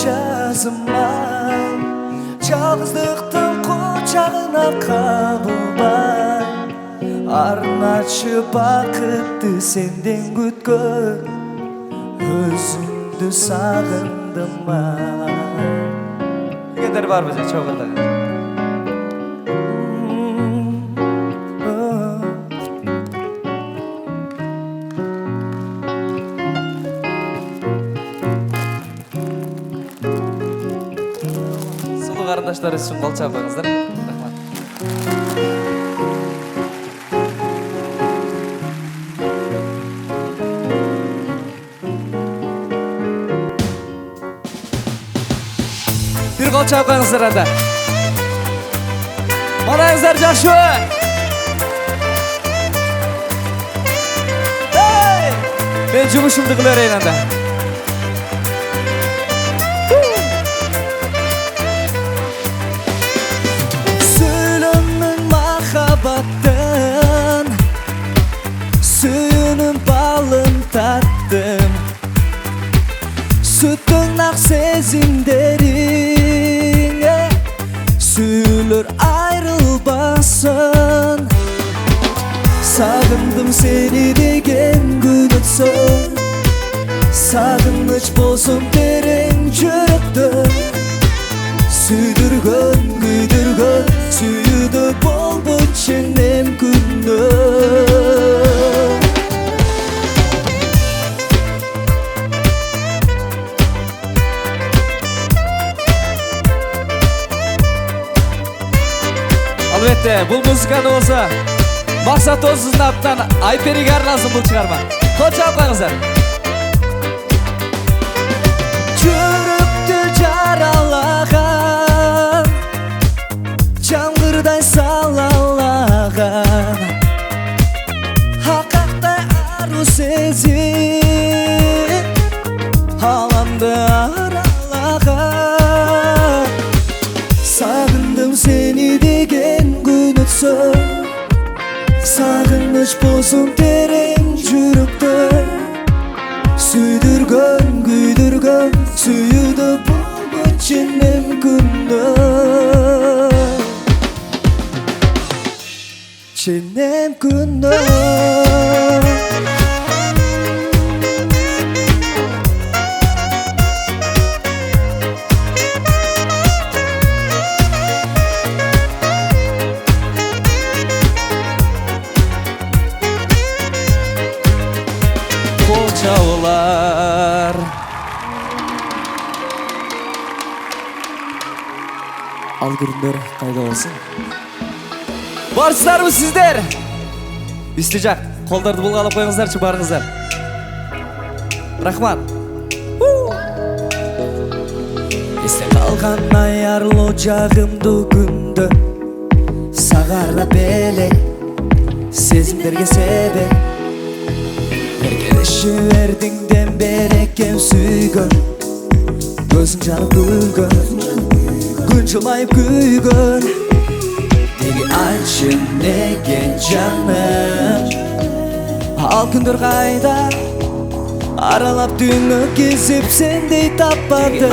жазым-ай жалғыздықтың құшағына қабылбай арнатшы бақытты сенден күткен өзіңді сағындым ай дегендер бар бізде чоғырдағы сұлу қарындаштар үшін қол шапыңыздар. Рахмат. Bir қол шапыңыздар анда. Маңайыңыздар жақсы. Мен жұмысымды қыла берейін анда. Сөйлемнің махаббаттың сүйінің балын таттым сүттің ақ сезімдеріңе сүйілер айрылбасын сағындым сені деген күн өтсін сағыныш болсын терең жүректі сүйдірген күйдірген сүйді болбы ченем күнді Албетте, бұл музыканы болса Мақсат Осыздың атынан Айпериге арналсын бұл шығарма. Қол шапқаңыздар. Жүректі жаралаған жаңғырдай салалаған хақақтай ару сезім ғаламды аралаған сағындым сені деген күн өтсін сағыныш болсын терең жүректі сүйдірген күйдірген сүйді болбы ченем күнді ченем күнді Çağlar Al gürünler kayda olsun. Varsızlar mı sizler? Üstücak koldardı bulgalıp koyыңыздар çıbarыңыздар. Rahmat. Есте қалған аярлы жағымды күнді сағарла белек сезімдерге себеп Erkelişi verdiğinden bereken suygun Gözün canım gülgün Gün çılayıp güygün Negi açın nege canım Al gündür kayda Aralap düğünü gezip sendey tapmadım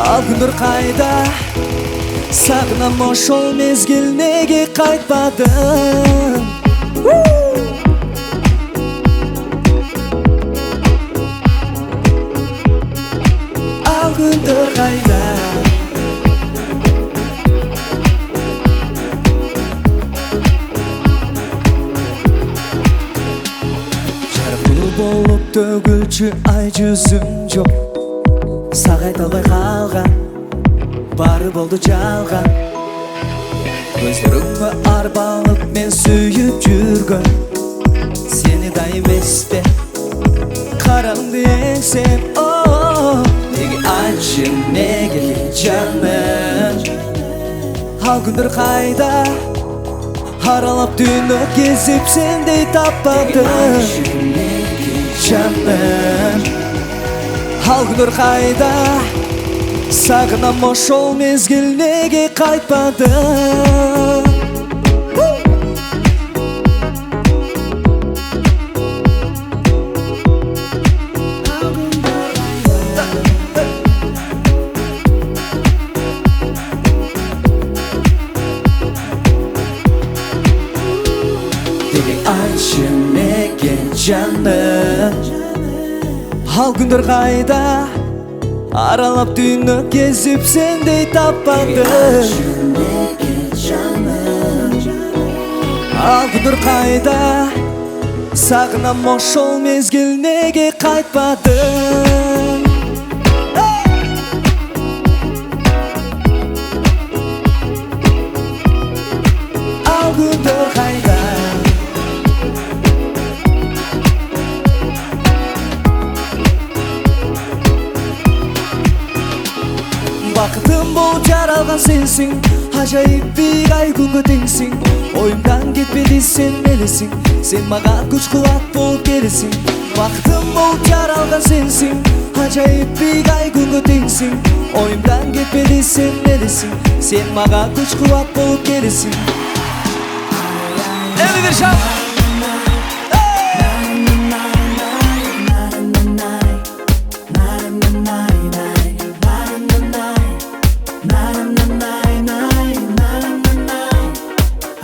Al gündür kayda Sağınam o şol mezgil nege kaytmadın Al gündür kayda Çarpılı bolup tөгülчү ay жүзүм жок Сага айта албай калган Бары болду жалган Көздөрүңө арбалып мен сүйүп жүргөн Сени дайым эсте караңды эңсем Неге айтчы неге жаным Ал күндөр кайда Аралап дүйнө кезип сендей таппадым жаным ал күндер қайда сағынам ошол мезгил неге қайтпады айтшы неге жаным ал күндер қайда аралап дүйнө кезип сендей таппады ал күндер қайда сагынам ошол мезгил неге кайтпады ал күндер қайда бақытым болып жаралған сенсің ажайып биік ай күнге теңсің ойымдан кетпеді сен мелесің сен маған күш қуат болып келесің бақытым болып жаралған сенсің ажайып биік ай күнге теңсің ойымдан кетпеді сен мелесің сен маған күш қуат болып келесің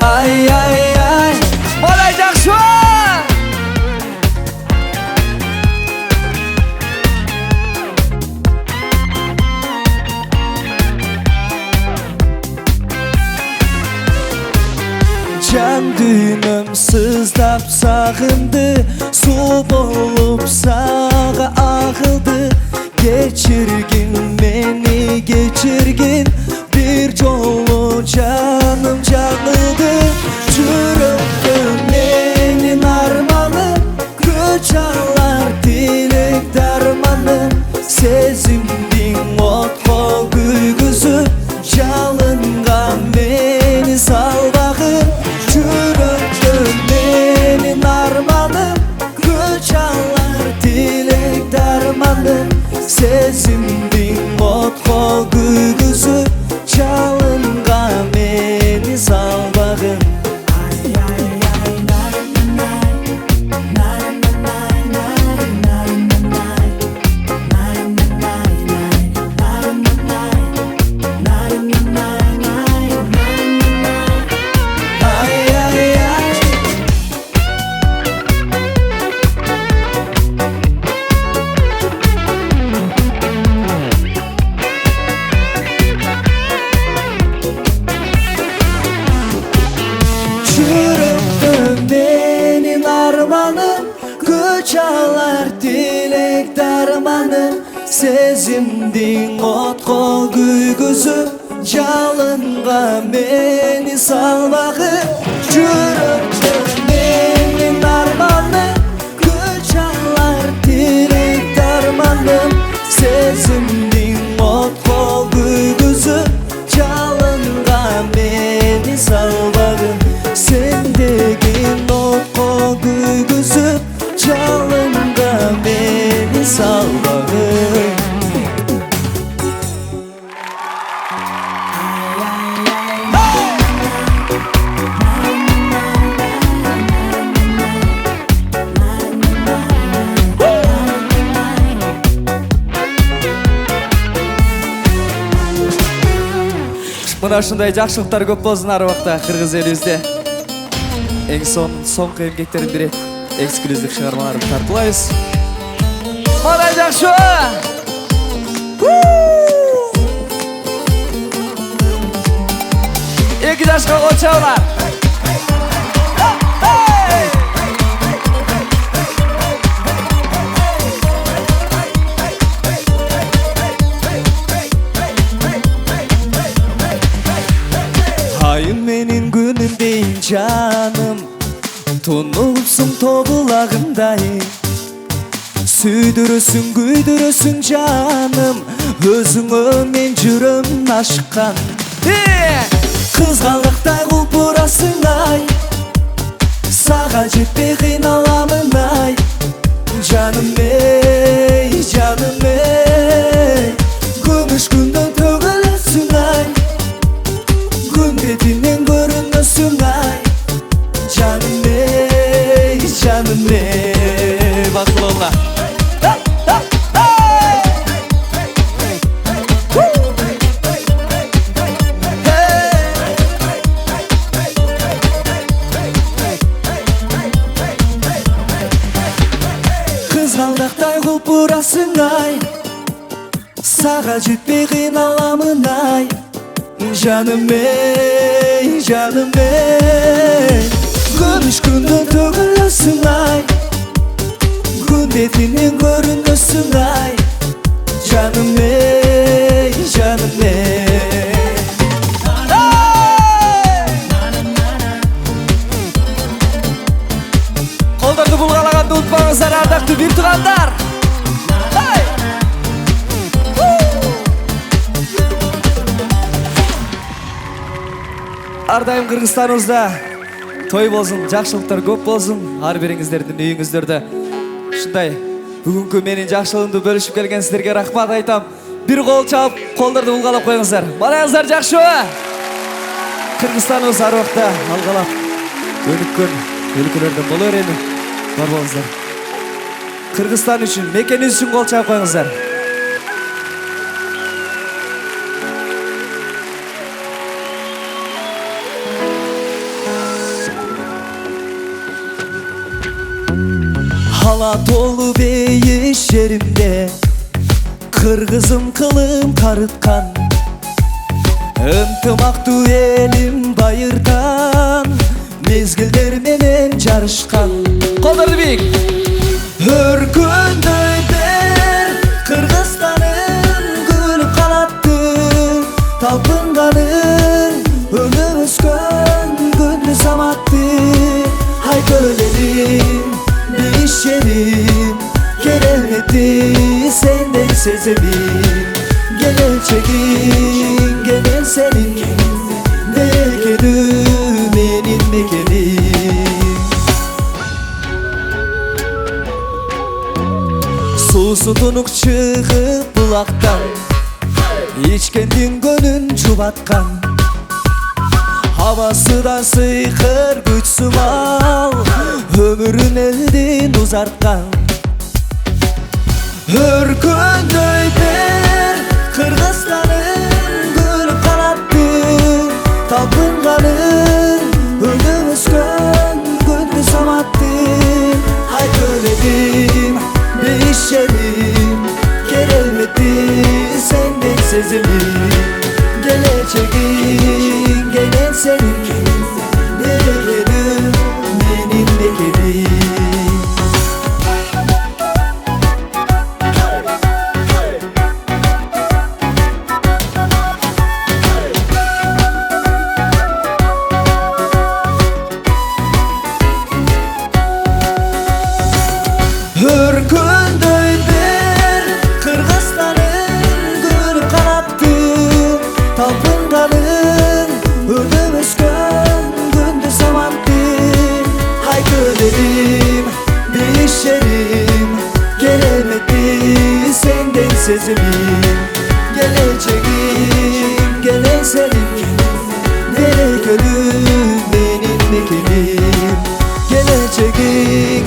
Ай, ай, ай, молай жақсы! Жан дүйнөм сыздап сағынды, су болып саға ағылды. Кечіргін мені кечіргін, bir жолу жаным жаңылды. Жүректі менің арманым, күч алар тілек дарманым. Сезімдің отқа күйгізіп, жалынға мені салбағын. Жүректі менің арманым, күч алар тілек дарманым. Сезімдің отқа күйгізіп, жалынға мені салбағын. Çalar dilek darmanım Sezimdin otko güygüzü Жалынға meni salbağın Жүректі менің арманым Күч алар dilek darmanım Sezimdin otko güygüzü Жалынға meni salbağın Sendegin otko güygüzü Жалынға мені салбағын Мына ушундай жакшылыктар көп болсун ар убакта кыргыз элибизде. Эң соңку эмгектерин берет. Эксклюзив шығармаларды тартылайыз. Молай жақсы! Екі жашқа қочаулар! Айым менің күнім дейін жаным Тұнылыпсың тобылағындай Сүйдірісің, күйдірісің жаным Өзіңі мен жүрім ашыққан Қызғалықтай құлпырасың ай Саға жетпей қиналамын ай Canım ey, canım ey, gümüş günden tөгülüsün ay, gün betinden görünüsün ay. Canım ey, canım ey, bakıl ola. Kızgaldakтай құлпырасың ай, саға жетпей қиналамын ай. Жаным ей, жаным ей, күміш күндің төгілісің ай, күн бетінен көрінісің ай. Жаным ей, жаным ей. Қолдарды бұлғалағанды ұтпаңыздар, ардақты бір туғандар. Ардайым Қырғызстанымызда той болсын, жақшылықтар көп болсын. Ар беріңіздердің үйіңіздерді шындай бүгінгі менің жақшылығымды бөлішіп келген сіздерге рахмат айтам. Bir қол чалып, қолдарды бұлғалап қойыңыздар. Бараңыздар жақшы. Қырғызстанымыз ар уақытта алғалап өніккен өлкелерден бола өрені бар болыңыздар. Қырғызстан үшін, мекеніңіз үшін қол чалып қойыңыздар. Hala dolu beyiş yerimde, Kırgızım kılım tarıtkan, ынтымактуу элим байырдан, мезгилдер менен жарышкан. Колдорду бийик. Өркөндөйдер Кыргызстаным, күлүп калаттı, талпынганым, өмүр өскөн күндү саматты. Ай көлелим, бейишерим, келемеди сенден сеземим. Geleceğin gelen senin, mekenim benim mekenim. Susu tunuk çıkıp bulaktan, içkendin gönün çubatkan. Havası da sıykır güç sumal, ömrün eldin uzartkan. Örkündöyder Kırgızstanım, gülüp kalattı, talpınganım, önüm öskön gündü samattı. Hay söyledim, değişelim, gelmedi senden sezimim. Geleceğin gelen senin, mekenim benim mekenim. Örkündöyder Kırgızstanım, gülüp kalattı, talpınganım, önüm öskön gündü samattı. Hay kölerim, değişerim, gelemedi senden sezimim. Geleceğin gelen senin, melek ölüm benim mekenim. Geleceğin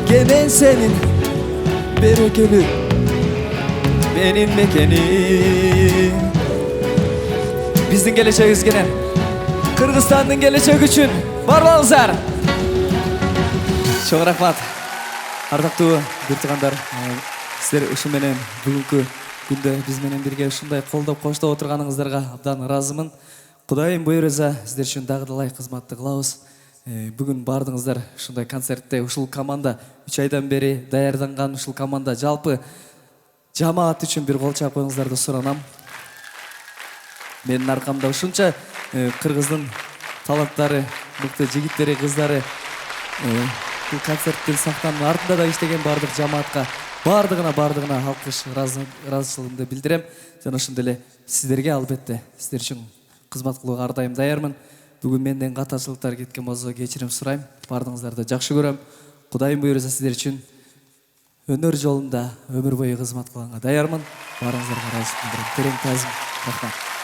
gelen senin, berekeli benim mekenim. Bizдің geleceğiz gelen, Kırgızstan'ın geleceği için var bolыңыздар. Çok rahmat. Ардактуу бир туугандар, сиздер ушу менен бүгүнкү күндө биз менен бирге ушундай колдоп коштоп отурганыңыздарга абдан ыраазымын. Кудайым буйрса, сиздер үчүн дагы далай кызматты кылабыз. Бүгүн бардыңыздар ушундай концертте, ушул команда 3 айдан бери даярданган ушул команда жалпы жамаат үчүн бир кол чаап коюңуздарды суранам. Менин аркамда ушунча кыргыздын таланттары, мыкты жигиттери, кыздары бул концерттин сахнанын артында да иштеген бардык жамаатка бардыгына алкыш, ыраазычылыгымды билдирем. Жана ошондой эле сиздерге албетте, сиздер үчүн кызмат кылууга ар дайым даярмын. Бүгүн менден катачылыктар кеткен болсо кечирим сурайм. Бардыгыңыздарды жакшы көрөм. Кудайым буйрса сиздер үчүн өнөр жолунда өмүр бою кызмат кылганга даярмын. Баарыңыздарга ыраазычылык билдирем. Терең таазим. Рахмат.